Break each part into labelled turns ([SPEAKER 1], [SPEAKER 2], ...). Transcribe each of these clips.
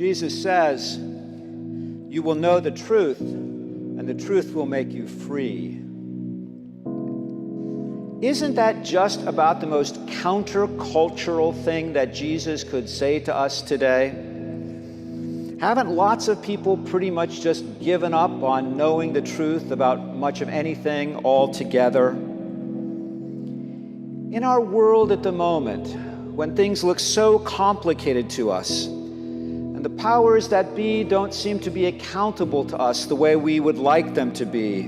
[SPEAKER 1] Jesus says, "You will know the truth, and the truth will make you free." Isn't that just about the most countercultural thing that Jesus could say to us today? Haven't lots of people pretty much just given up on knowing the truth about much of anything altogether? In our world at the moment, when things look so complicated to us, and the powers that be don't seem to be accountable to us the way we would like them to be,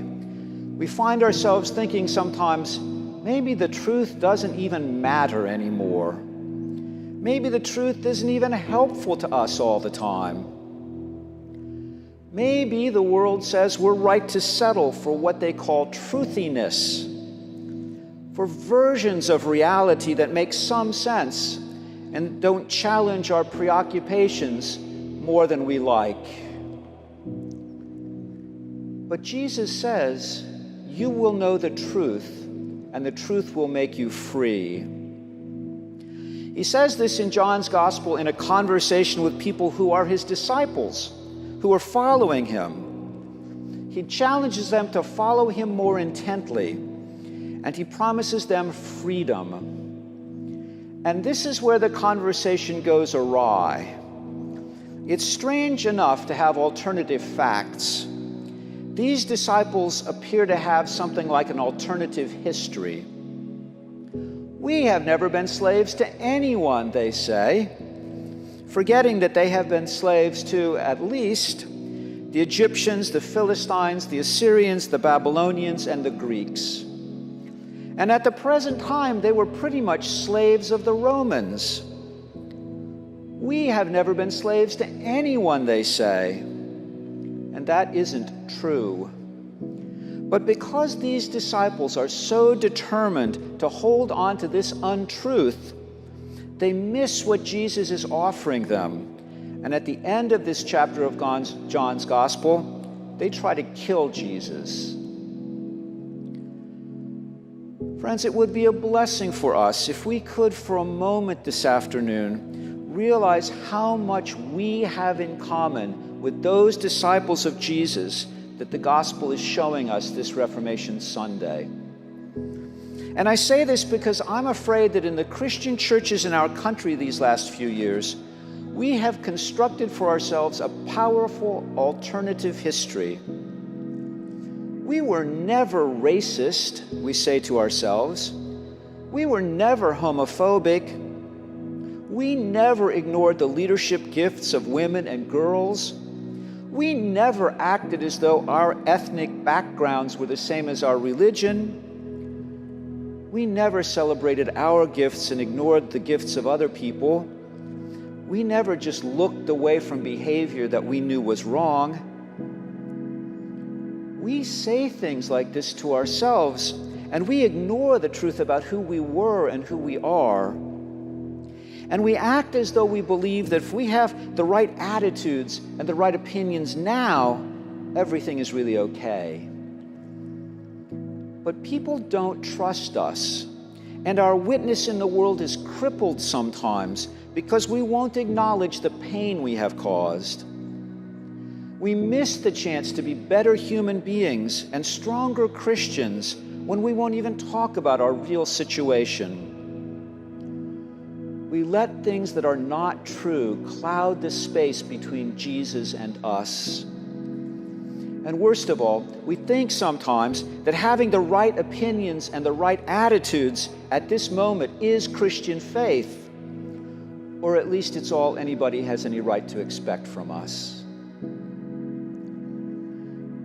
[SPEAKER 1] we find ourselves thinking sometimes, maybe the truth doesn't even matter anymore. Maybe the truth isn't even helpful to us all the time. Maybe the world says we're right to settle for what they call truthiness, for versions of reality that make some sense and don't challenge our preoccupations more than we like. But Jesus says, "You will know the truth, and the truth will make you free." He says this in John's Gospel in a conversation with people who are his disciples, who are following him. He challenges them to follow him more intently, and he promises them freedom. And this is where the conversation goes awry. It's strange enough to have alternative facts. These disciples appear to have something like an alternative history. "We have never been slaves to anyone," they say, forgetting that they have been slaves to at least the Egyptians, the Philistines, the Assyrians, the Babylonians, and the Greeks. And at the present time, they were pretty much slaves of the Romans. "We have never been slaves to anyone," they say. And that isn't true. But because these disciples are so determined to hold on to this untruth, they miss what Jesus is offering them. And at the end of this chapter of John's Gospel, they try to kill Jesus. Friends, it would be a blessing for us if we could, for a moment this afternoon, realize how much we have in common with those disciples of Jesus that the Gospel is showing us this Reformation Sunday. And I say this because I'm afraid that in the Christian churches in our country these last few years, we have constructed for ourselves a powerful alternative history. We were never racist, we say to ourselves. We were never homophobic. We never ignored the leadership gifts of women and girls. We never acted as though our ethnic backgrounds were the same as our religion. We never celebrated our gifts and ignored the gifts of other people. We never just looked away from behavior that we knew was wrong. We say things like this to ourselves, and we ignore the truth about who we were and who we are. And we act as though we believe that if we have the right attitudes and the right opinions now, everything is really okay. But people don't trust us, and our witness in the world is crippled sometimes because we won't acknowledge the pain we have caused. We miss the chance to be better human beings and stronger Christians when we won't even talk about our real situation. We let things that are not true cloud the space between Jesus and us. And worst of all, we think sometimes that having the right opinions and the right attitudes at this moment is Christian faith, or at least it's all anybody has any right to expect from us.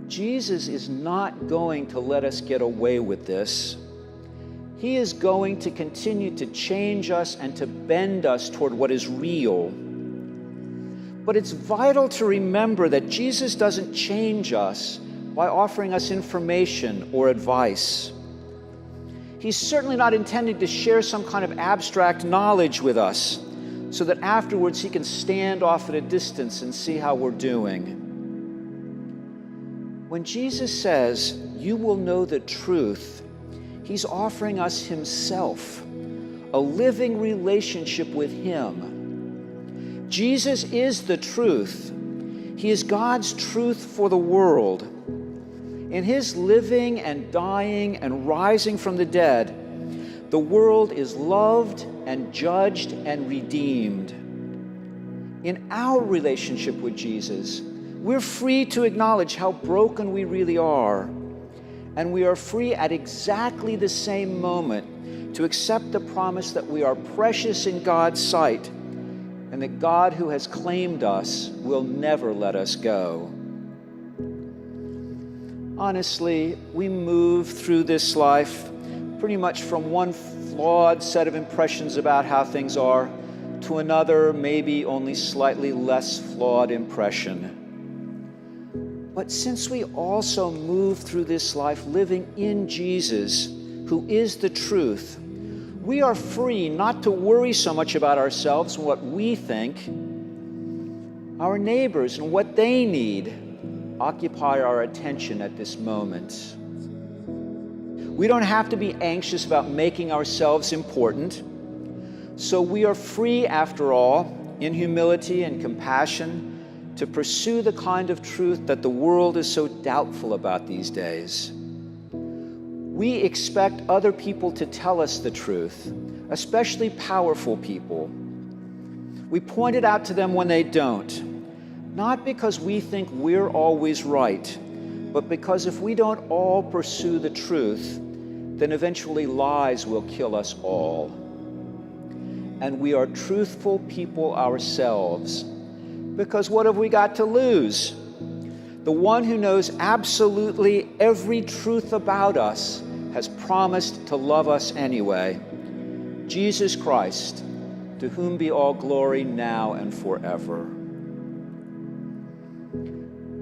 [SPEAKER 1] Jesus is not going to let us get away with this. He is going to continue to change us and to bend us toward what is real. But it's vital to remember that Jesus doesn't change us by offering us information or advice. He's certainly not intending to share some kind of abstract knowledge with us so that afterwards he can stand off at a distance and see how we're doing. When Jesus says, "You will know the truth," he's offering us himself, a living relationship with him. Jesus is the truth. He is God's truth for the world. In his living and dying and rising from the dead, the world is loved and judged and redeemed. In our relationship with Jesus, we're free to acknowledge how broken we really are. And we are free at exactly the same moment to accept the promise that we are precious in God's sight and that God, who has claimed us, will never let us go. Honestly, we move through this life pretty much from one flawed set of impressions about how things are to another, maybe only slightly less flawed impression. But since we also move through this life living in Jesus, who is the truth, we are free not to worry so much about ourselves and what we think. Our neighbors and what they need occupy our attention at this moment. We don't have to be anxious about making ourselves important. So we are free, after all, in humility and compassion, to pursue the kind of truth that the world is so doubtful about these days. We expect other people to tell us the truth, especially powerful people. We point it out to them when they don't, not because we think we're always right, but because if we don't all pursue the truth, then eventually lies will kill us all. And we are truthful people ourselves, because what have we got to lose? The one who knows absolutely every truth about us has promised to love us anyway. Jesus Christ, to whom be all glory now and forever.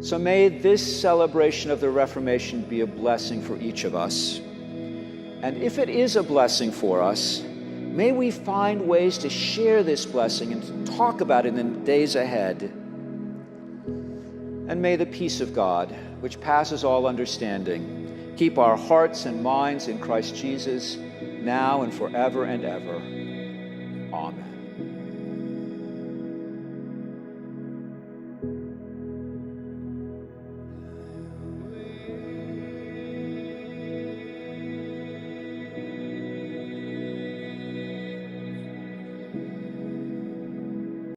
[SPEAKER 1] So may this celebration of the Reformation be a blessing for each of us. And if it is a blessing for us, may we find ways to share this blessing and to talk about it in the days ahead. And may the peace of God, which passes all understanding, keep our hearts and minds in Christ Jesus, now and forever and ever.